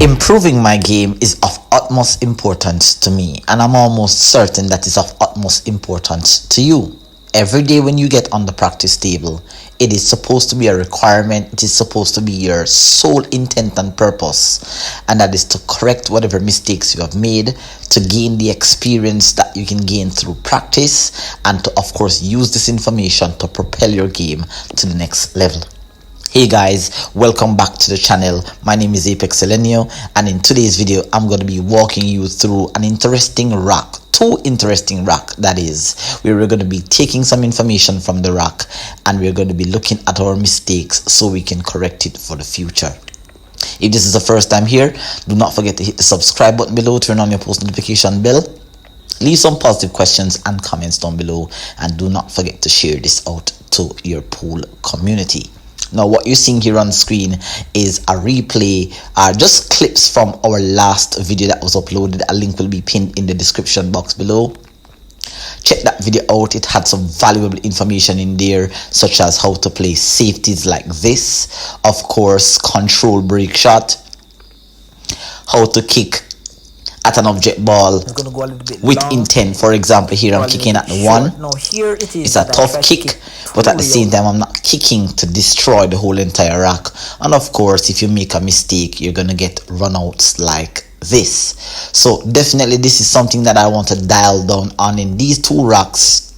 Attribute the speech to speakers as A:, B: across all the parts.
A: Improving my game is of utmost importance to me, and I'm almost certain that it's of utmost importance to you. Every day when you get on the practice table, it is supposed to be a requirement. It is supposed to be your sole intent and purpose, and that is to correct whatever mistakes you have made, to gain the experience that you can gain through practice, and to, of course, use this information to propel your game to the next level. Hey guys, welcome back to the channel. My name is Apex Elenio, and in today's video I'm going to be walking you through an interesting rack, two interesting rack that is, where we're going to be taking some information from the rack and we're going to be looking at our mistakes so we can correct it for the future. If this is the first time here, do not forget to hit the subscribe button below, turn on your post notification bell, leave some positive questions and comments down below, and do not forget to share this out to your pool community. Now what you're seeing here on screen is a replay, just clips from our last video that was uploaded. A link will be pinned in the description box below. Check that video out. It had some valuable information in there, such as how to play safeties like this, of course, control break shot, how to kick at an object ball with intent. For example, here I'm kicking at the one.
B: Now here it is.
A: It's a tough kick, but at the same time I'm not kicking to destroy the whole entire rack. And of course, if you make a mistake, you're gonna get runouts like this. So definitely this is something that I want to dial down on in these two racks.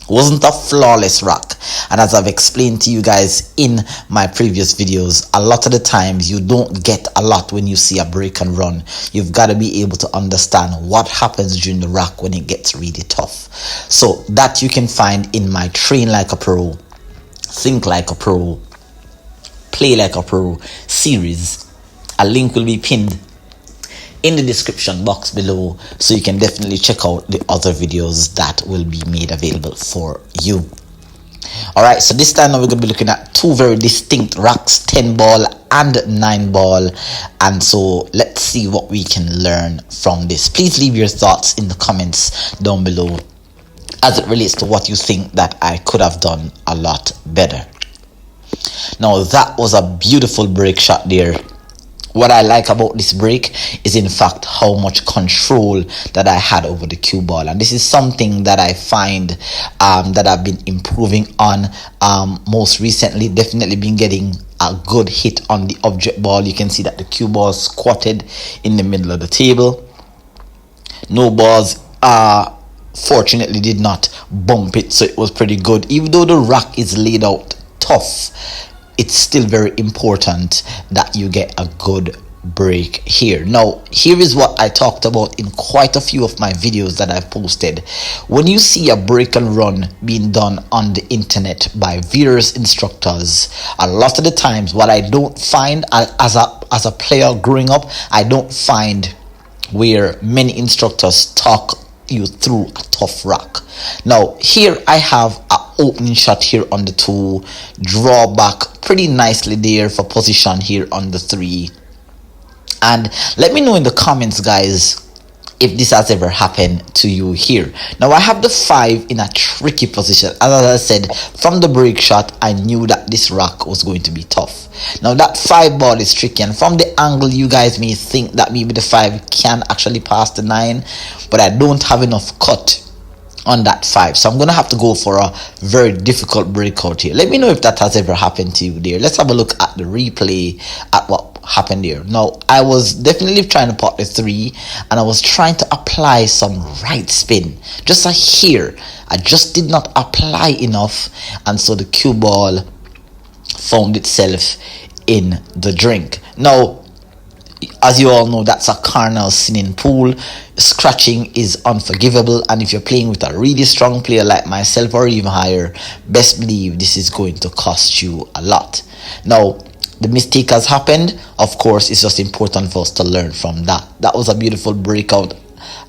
A: Wasn't a flawless rack, and as I've explained to you guys in my previous videos, a lot of the times you don't get a lot when you see a break and run. You've got to be able to understand what happens during the rack when it gets really tough. So that you can find in my Train Like a Pro, Think Like a Pro, Play Like a Pro series. A link will be pinned in the description box below, so you can definitely check out the other videos that will be made available for you. Alright, so this time now we're going to be looking at two very distinct racks, 10 ball and 9 ball, and so let's see what we can learn from this. Please leave your thoughts in the comments down below as it relates to what you think that I could have done a lot better. Now that was a beautiful break shot there. What I like about this break is in fact how much control that I had over the cue ball, and this is something that I find that I've been improving on most recently. Definitely been getting a good hit on the object ball. You can see that the cue ball squatted in the middle of the table. No balls fortunately did not bump it, so it was pretty good. Even though the rack is laid out tough, it's still very important that you get a good break here. Now here is what I talked about in quite a few of my videos that I've posted. When you see a break and run being done on the internet by various instructors, a lot of the times what I don't find as a player growing up, I don't find where many instructors talk you through a tough rack. Now here I have an opening shot here on the 2, draw back pretty nicely there for position here on the 3, and let me know in the comments guys if this has ever happened to you here. Now I have the 5 in a tricky position. As I said, from the break shot I knew that this rack was going to be tough. Now that 5 ball is tricky, and from the angle you guys may think that maybe the 5 can actually pass the 9, but I don't have enough cut on that 5, so I'm gonna have to go for a very difficult breakout here. Let me know if that has ever happened to you there. Let's have a look at the replay at what happened there. Now I was definitely trying to pot the 3, and I was trying to apply some right spin, just a hair. I just did not apply enough, and so the cue ball found itself in the drink. Now as you all know, that's a carnal sinning pool. Scratching is unforgivable, and if you're playing with a really strong player like myself or even higher, best believe this is going to cost you a lot. Now the mistake has happened. Of course, it's just important for us to learn from that. That was a beautiful breakout.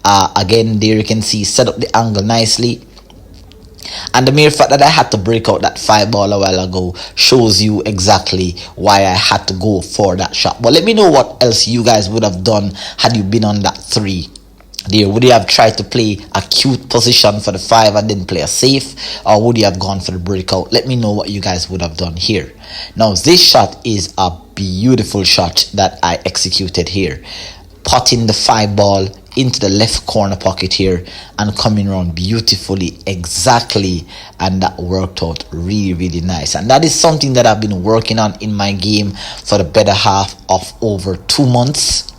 A: Again there you can see set up the angle nicely, And the mere fact that I had to break out that 5 ball a while ago shows you exactly why I had to go for that shot. But let me know what else you guys would have done had you been on that 3 there. Would you have tried to play a cute position for the 5 and then play a safe, or would you have gone for the breakout? Let me know what you guys would have done here. Now this shot is a beautiful shot that I executed here, potting the 5 ball into the left corner pocket here and coming around beautifully, exactly, and that worked out really nice. And that is something that I've been working on in my game for the better half of over 2 months.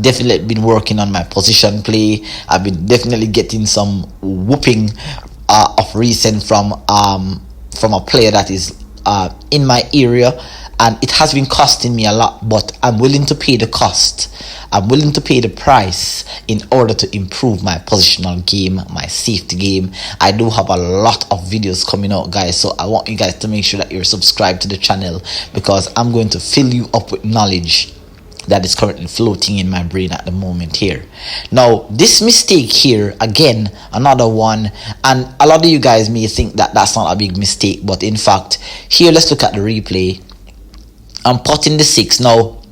A: Definitely been working on my position play. I've been definitely getting some whooping of recent from a player that is in my area, and it has been costing me a lot, but I'm willing to pay the cost. I'm willing to pay the price in order to improve my positional game, my safety game. I do have a lot of videos coming out, guys, so I want you guys to make sure that you're subscribed to the channel, because I'm going to fill you up with knowledge that is currently floating in my brain at the moment here. Now this mistake here, again, another one, and a lot of you guys may think that that's not a big mistake, but in fact here, let's look at the replay. I'm potting the 6. Now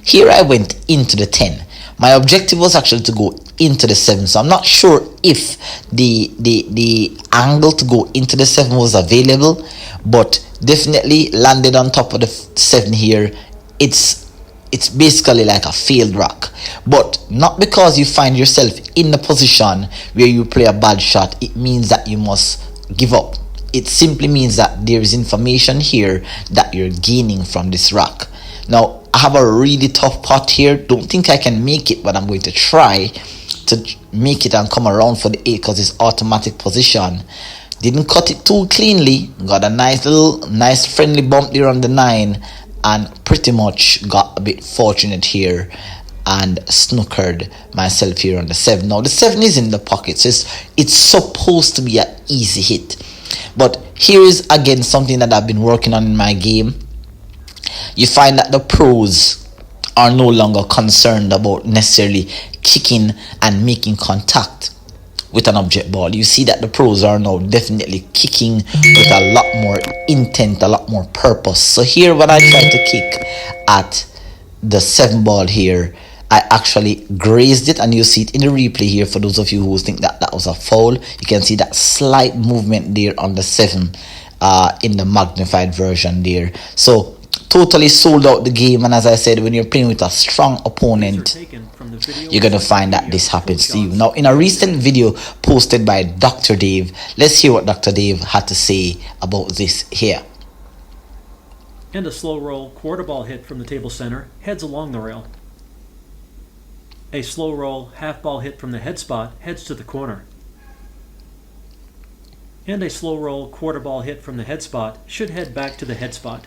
A: here I went into the 10. My objective was actually to go into the 7, so I'm not sure if the angle to go into the 7 was available, but definitely landed on top of the 7 here. It's basically like a failed rock, but not because you find yourself in the position where you play a bad shot it means that you must give up. It simply means that there is information here that you're gaining from this rock. Now I have a really tough pot here. Don't think I can make it, but I'm going to try to make it and come around for the 8 because it's automatic position. Didn't cut it too cleanly, got a nice friendly bump there on the 9, and pretty much got a bit fortunate here and snookered myself here on the 7. Now the 7 is in the pocket, so it's supposed to be an easy hit. But here is again something that I've been working on in my game. You find that the pros are no longer concerned about necessarily kicking and making contact with an object ball. You see that the pros are now definitely kicking with a lot more intent, a lot more purpose. So here when I try to kick at the 7 ball here, I actually grazed it, and you see it in the replay here. For those of you who think that that was a foul, you can see that slight movement there on the 7 in the magnified version there. So totally sold out the game, and as I said, when you're playing with a strong opponent, you're gonna find that this happens to you. Now in a recent video posted by Dr. Dave, let's hear what Dr. Dave had to say about this here.
B: And a slow roll quarter ball hit from the table center, heads along the rail. A slow roll half ball hit from the head spot, heads to the corner. And a slow roll quarter ball hit from the head spot should head back to the head spot.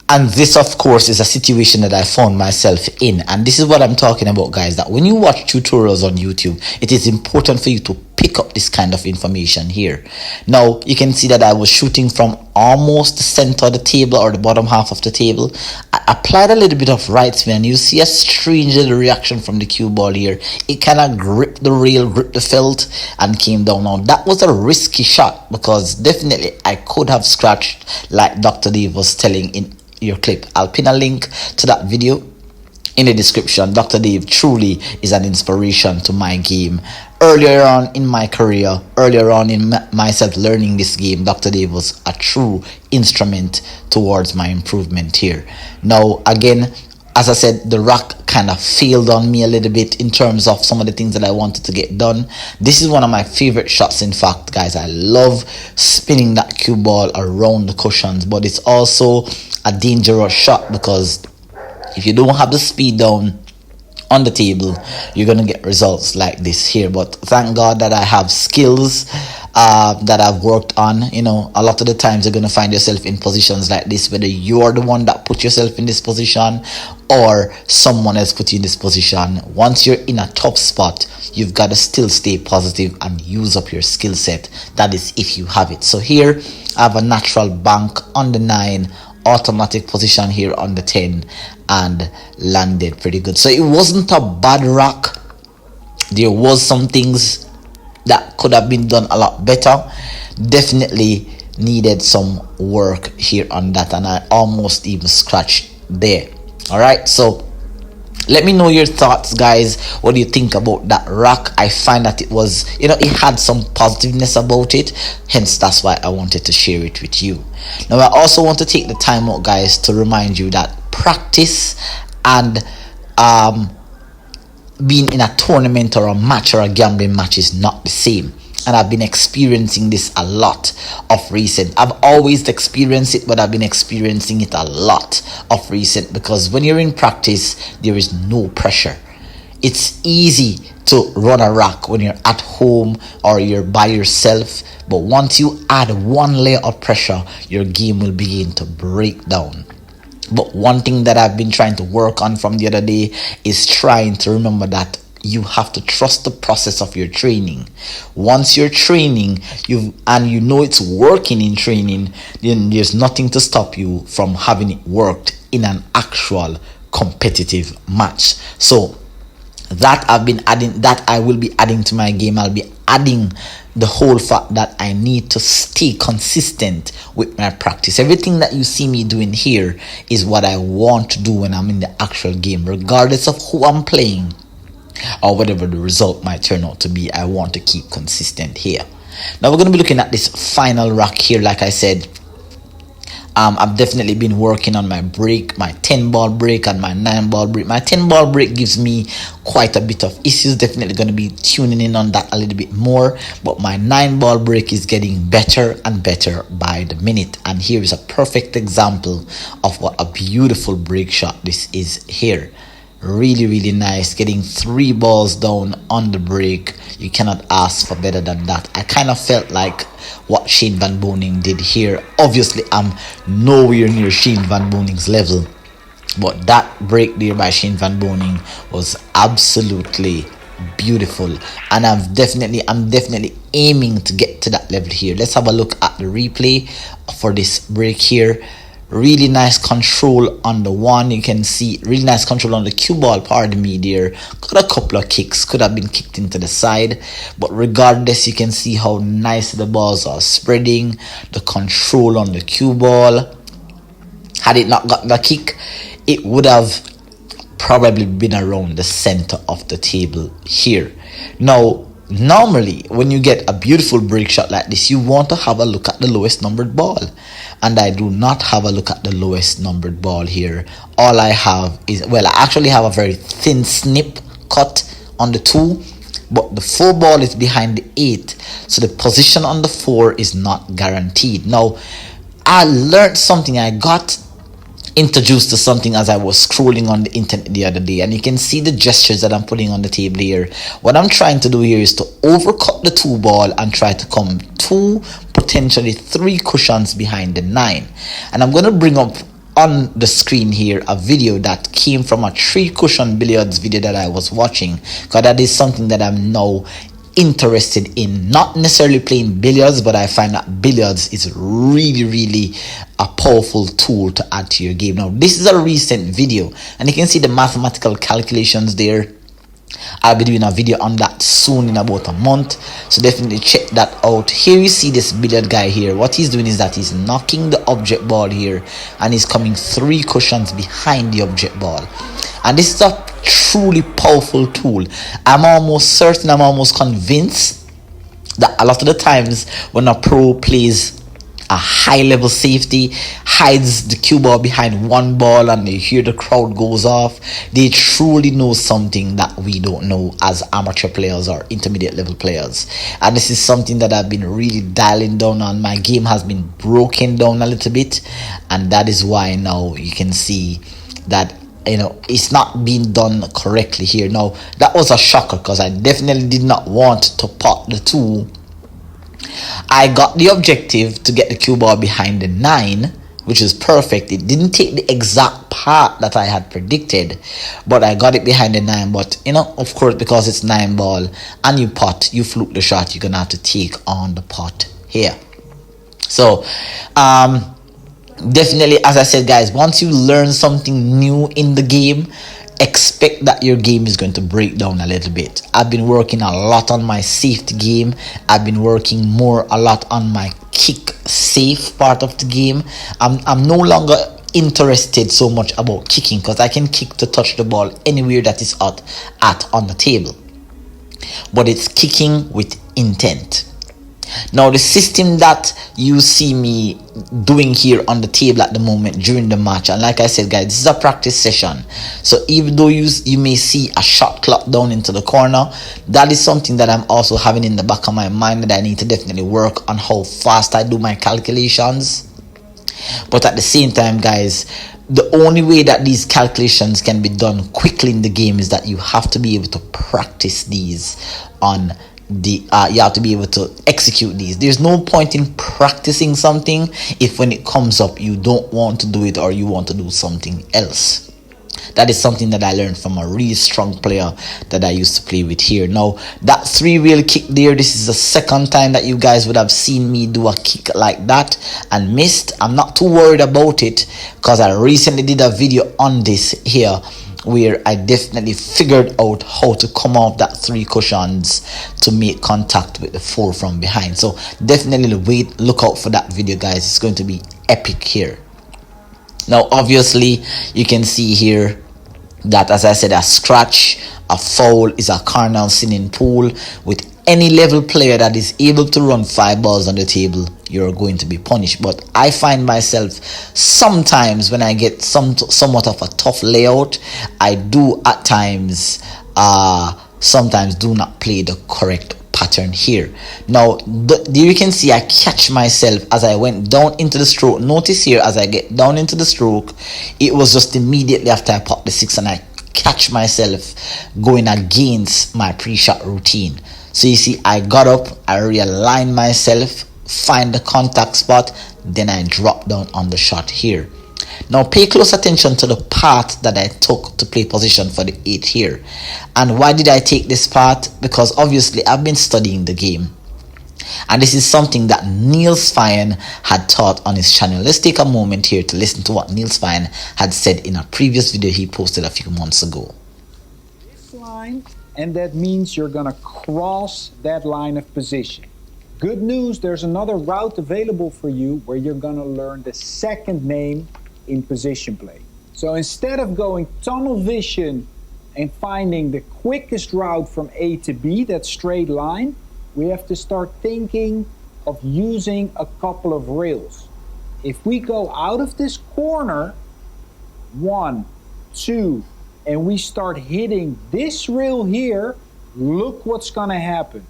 A: And this, of course, is a situation that I found myself in. And this is what I'm talking about, guys, that when you watch tutorials on YouTube, it is important for you to pick up this kind of information here. Now, you can see that I was shooting from almost the center of the table, or the bottom half of the table. I applied a little bit of right spin, and you see a strange little reaction from the cue ball here. It kind of gripped the rail, gripped the felt, and came down. Now, that was a risky shot, because definitely I could have scratched, like Dr. Dave was telling in your clip. I'll pin a link to that video in the description. Dr. Dave truly is an inspiration to my game. Earlier on in my career, earlier on in myself learning this game, Dr. Dave was a true instrument towards my improvement here. Now again, as I said, the rock kind of failed on me a little bit in terms of some of the things that I wanted to get done. This is one of my favorite shots, in fact, guys. I love spinning that cue ball around the cushions, but it's also a dangerous shot, because if you don't have the speed down on the table, you're gonna get results like this here. But thank God that I have skills that I've worked on. You know, a lot of the times you're gonna find yourself in positions like this, whether you're the one that put yourself in this position or someone else put you in this position. Once you're in a tough spot, you've got to still stay positive and use up your skill set. That is, if you have it. So here I have a natural bank on the 9, automatic position here on the 10, and landed pretty good. So it wasn't a bad rock. There was some things that could have been done a lot better. definitely needed some work here on that, and I almost even scratched there. All right, so let me know your thoughts, guys. What do you think about that rock? I find that it was, it had some positiveness about it, hence that's why I wanted to share it with you. Now I also want to take the time out, guys, to remind you that practice and being in a tournament or a match or a gambling match is not the same, and I've been experiencing this a lot of recent. I've always experienced it, but I've been experiencing it a lot of recent, because when you're in practice, there is no pressure. It's easy to run a rack when you're at home or you're by yourself, but once you add one layer of pressure, your game will begin to break down. But one thing that I've been trying to work on from the other day is trying to remember that you have to trust the process of your training. Once you're training, you know it's working in training, then there's nothing to stop you from having it worked in an actual competitive match. So that I will be adding to my game. I'll be adding the whole fact that I need to stay consistent with my practice. Everything that you see me doing here is what I want to do when I'm in the actual game, regardless of who I'm playing or whatever the result might turn out to be. I want to keep consistent here. Now we're going to be looking at this final rack here. Like I said, I've definitely been working on my break, my 10 ball break and my 9 ball break. My 10 ball break gives me quite a bit of issues. Definitely going to be tuning in on that a little bit more, but my 9 ball break is getting better and better by the minute. And here is a perfect example of what a beautiful break shot this is here. Really, really nice. Getting 3 balls down on the break. You cannot ask for better than that. I kind of felt like what Shane Van Boening did here. Obviously, I'm nowhere near Shane Van Boening's level, but that break there by Shane Van Boening was absolutely beautiful, and I'm definitely aiming to get to that level here. Let's have a look at the replay for this break here. Really nice control on the one. You can see really nice control on the cue ball, pardon me there. Got a couple of kicks, could have been kicked into the side, but regardless, you can see how nice the balls are spreading. The control on the cue ball, had it not got the kick, it would have probably been around the center of the table here. Now normally when you get a beautiful break shot like this, you want to have a look at the lowest numbered ball, and I do not have a look at the lowest numbered ball here. All I have is, well, I actually have a very thin snip cut on the 2, but the 4 ball is behind the 8, so the position on the 4 is not guaranteed. Now I learned something, I got introduced to something as I was scrolling on the internet the other day, and you can see the gestures that I'm putting on the table here. What I'm trying to do here is to overcut the 2 ball and try to come 2, potentially 3 cushions behind the 9. And I'm going to bring up on the screen here a video that came from a 3 cushion billiards video that I was watching, because that is something that I'm now interested in, not necessarily playing billiards, but I find that billiards is really a powerful tool to add to your game. Now this is a recent video, and you can see the mathematical calculations there. I'll be doing a video on that soon, in about a month, so definitely check that out. Here you see this billiard guy here. What he's doing is that he's knocking the object ball here, and he's coming 3 cushions behind the object ball, and this is a truly powerful tool. I'm almost convinced that a lot of the times when a pro plays a high level safety, hides the cue ball behind 1 ball, and they hear the crowd goes off, they truly know something that we don't know as amateur players or intermediate level players. And this is something that I've been really dialing down on. My game has been broken down a little bit, and that is why now you can see that it's not being done correctly here. Now that was a shocker, because I definitely did not want to pot the 2. I got the objective to get the cue ball behind the 9, which is perfect. It didn't take the exact path that I had predicted, but I got it behind the 9. But of course, because it's 9 ball and you pot, you fluke the shot, you're gonna have to take on the pot here. So definitely, as I said, guys, once you learn something new in the game, expect that your game is going to break down a little bit. I've been working a lot on my safety game. I've been working a lot on my kick safe part of the game. I'm no longer interested so much about kicking, because I can kick to touch the ball anywhere that is at on the table, but it's kicking with intent. Now, the system that you see me doing here on the table at the moment during the match, and like I said, guys, this is a practice session, so even though you may see a shot clock down into the corner, that is something that I'm also having in the back of my mind, that I need to definitely work on how fast I do my calculations. But at the same time, guys, the only way that these calculations can be done quickly in the game is that you have to be able to practice these on the you have to be able to execute these. There's no point in practicing something if when it comes up you don't want to do it, or you want to do something else. That is something that I learned from a really strong player that I used to play with here. Now, that 3-wheel kick there, this is the second time that you guys would have seen me do a kick like that and missed. I'm not too worried about it, because I recently did a video on this here where I definitely figured out how to come off that 3 cushions to make contact with the 4 from behind. So definitely look out for that video, guys. It's going to be epic here. Now, obviously, you can see here that, as I said, a scratch, a foul is a carnal sinning pool. With any level player that is able to run 5 balls on the table, you're going to be punished. But I find myself sometimes, when I get somewhat of a tough layout, I do at times sometimes do not play the correct pattern here. Now, you can see I catch myself as I went down into the stroke. Notice here, as I get down into the stroke, it was just immediately after I popped the 6, and I catch myself going against my pre-shot routine. So you see, I got up, I realigned myself, find the contact spot, then I drop down on the shot here. Now, pay close attention to the path that I took to play position for the 8 here. And why did I take this path? Because obviously I've been studying the game, and this is something that Niels had taught on his channel. Let's take a moment here to listen to what Niels had said in a previous video he posted a few months ago.
C: This line, and that means you're gonna cross that line of position. Good news, there's another route available for you where you're gonna learn the second name in position play. So instead of going tunnel vision and finding the quickest route from A to B, that straight line, we have to start thinking of using a couple of rails. If we go out of this corner, 1, 2, and we start hitting this rail here, look what's gonna happen.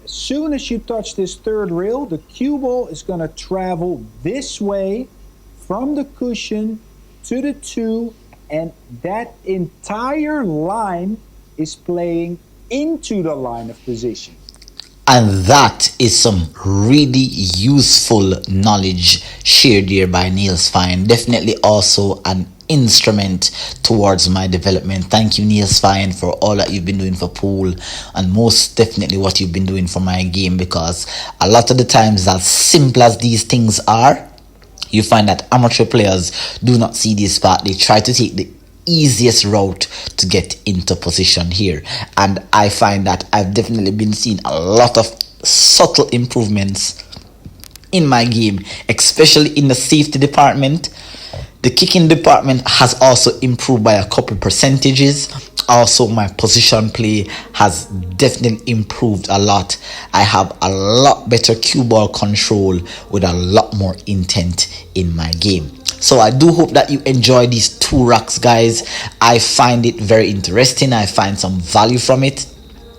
C: As soon as you touch this 3rd rail, the cue ball is gonna travel this way from the cushion to the 2, and that entire line is playing into the line of position.
A: And that is some really useful knowledge shared here by Niels. Definitely also an instrument towards my development. Thank you, Niels, for all that you've been doing for pool, and most definitely what you've been doing for my game, because a lot of the times, as simple as these things are, you find that amateur players do not see this part. They try to take the easiest route to get into position here, and I find that I've definitely been seeing a lot of subtle improvements in my game, especially in the safety department. The kicking department has also improved by a couple percentages. Also, my position play has definitely improved a lot. I have a lot better cue ball control with a lot more intent in my game. So I do hope that you enjoy these 2 racks, guys. I find it very interesting. I find some value from it,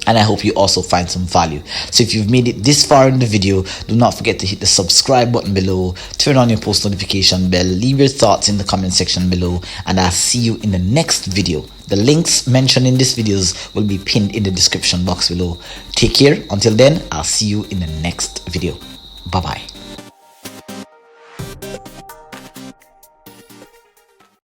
A: and I hope you also find some value. So if you've made it this far in the video, do not forget to hit the subscribe button below, turn on your post notification bell, leave your thoughts in the comment section below, and I'll see you in the next video. The links mentioned in these videos will be pinned in the description box below. Take care. Until then, I'll see you in the next video. Bye bye.